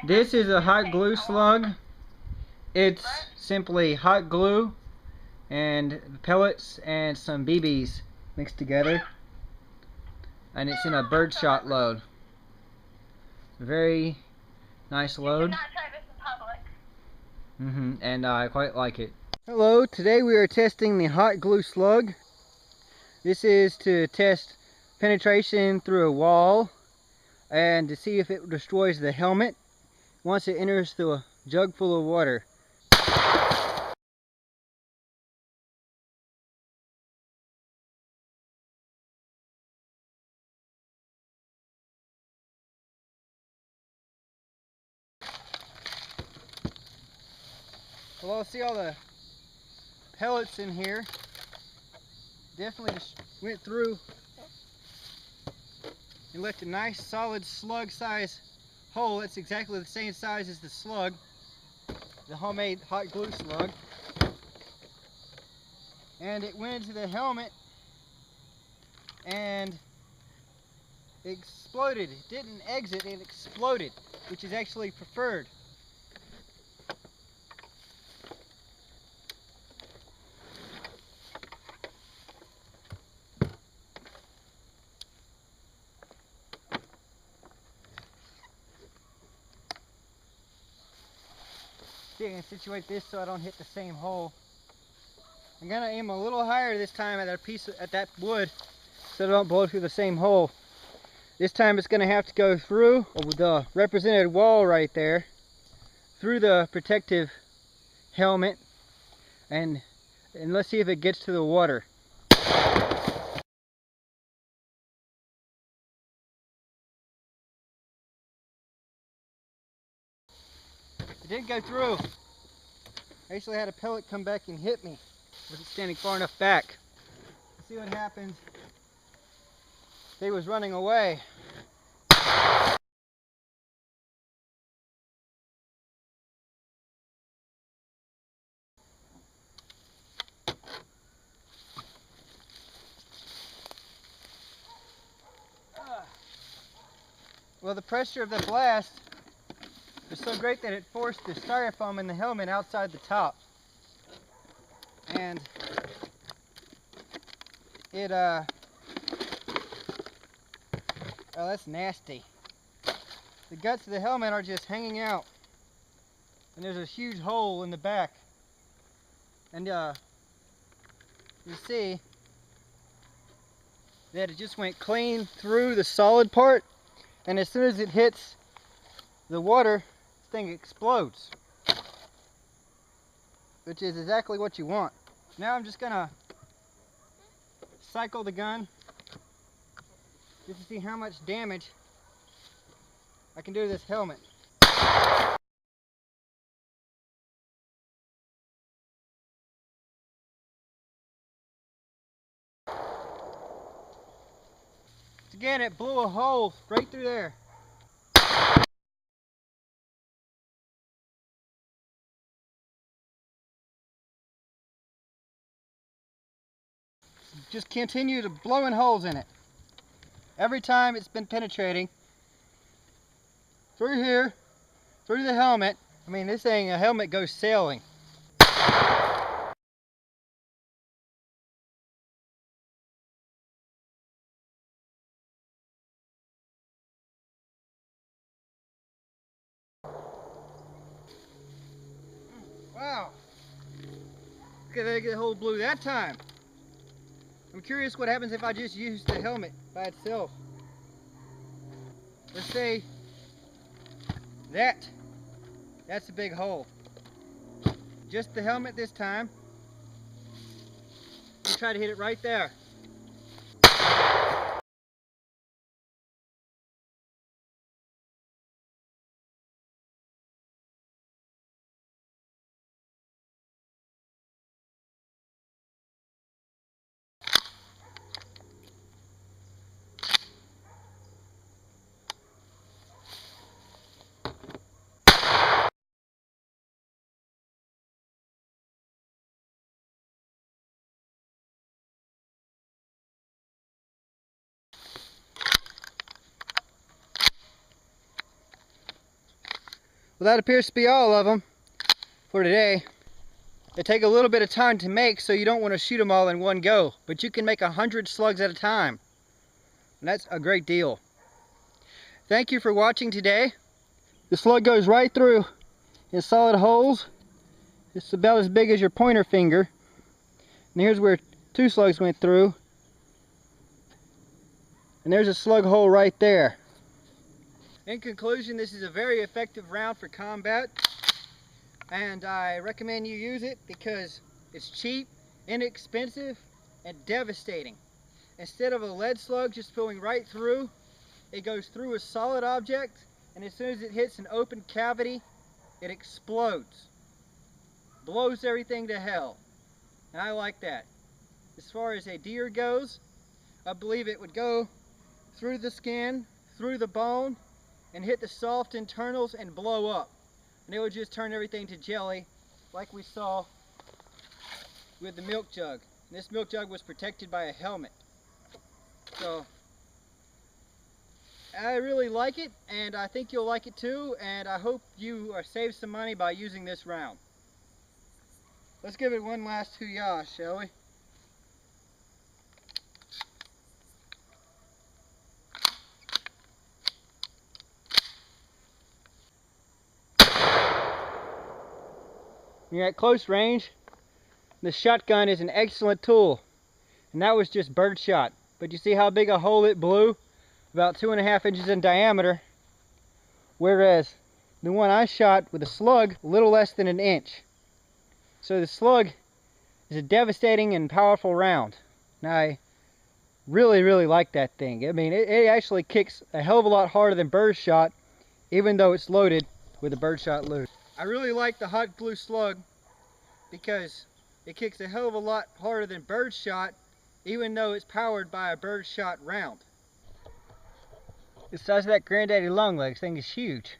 This is a hot glue slug. It's simply hot glue and pellets and some BBs mixed together, and it's in a birdshot load. Very nice load. And I quite like it. Hello, today we are testing the hot glue slug. This is to test penetration through a wall and to see if it destroys the helmet once it enters through a jug full of water. Well, see all the pellets in here. Definitely just went through and left a nice solid slug size hole. That's exactly the same size as the slug, the homemade hot glue slug. And it went into the helmet and exploded. It didn't exit, it exploded, which is actually preferred. See, I can situate this so I don't hit the same hole. I'm gonna aim a little higher this time at that wood so I don't blow through the same hole. This time it's gonna have to go through the represented wall right there, through the protective helmet, and let's see if it gets to the water. It didn't go through. I actually had a pellet come back and hit me. Wasn't standing far enough back. Let's see what happens. They was running away. Well, the pressure of the blast was so great that it forced the styrofoam in the helmet outside the top. And it, oh, that's nasty. The guts of the helmet are just hanging out. And there's a huge hole in the back. And you see that it just went clean through the solid part. And as soon as it hits the water, this thing explodes. Which is exactly what you want. Now I'm just gonna cycle the gun just to see how much damage I can do to this helmet. Again, it blew a hole right through there. Just continue to blowing holes in it. Every time it's been penetrating through here, through the helmet. I mean, this thing, a helmet goes sailing. Wow. Look at that hole blew that time. I'm curious what happens if I just use the helmet by itself. Let's say that's a big hole. Just the helmet this time. I'm gonna try to hit it right there. Well, that appears to be all of them for today. They take a little bit of time to make, so you don't want to shoot them all in one go, but you can make 100 slugs at a time, and that's a great deal. Thank you for watching today. The slug goes right through in solid holes. It's about as big as your pointer finger. And here's where 2 slugs went through. And there's a slug hole right there. In conclusion, this is a very effective round for combat. And I recommend you use it because it's cheap, inexpensive, and devastating. Instead of a lead slug just going right through, it goes through a solid object, and as soon as it hits an open cavity, it explodes. Blows everything to hell. And I like that. As far as a deer goes, I believe it would go through the skin, through the bone, and hit the soft internals and blow up. And it would just turn everything to jelly, like we saw with the milk jug. And this milk jug was protected by a helmet. So I really like it, and I think you'll like it too, and I hope you save some money by using this round. Let's give it one last hoo-yah, shall we? When you're at close range, the shotgun is an excellent tool, and that was just birdshot. But you see how big a hole it blew? About 2.5 inches in diameter, whereas the one I shot with a slug, a little less than an inch. So the slug is a devastating and powerful round. Now I really like that thing. I mean, it actually kicks a hell of a lot harder than birdshot, even though it's loaded with a birdshot load. I really like the hot glue slug because it kicks a hell of a lot harder than birdshot, even though it's powered by a birdshot round. The size of that granddaddy long legs thing is huge.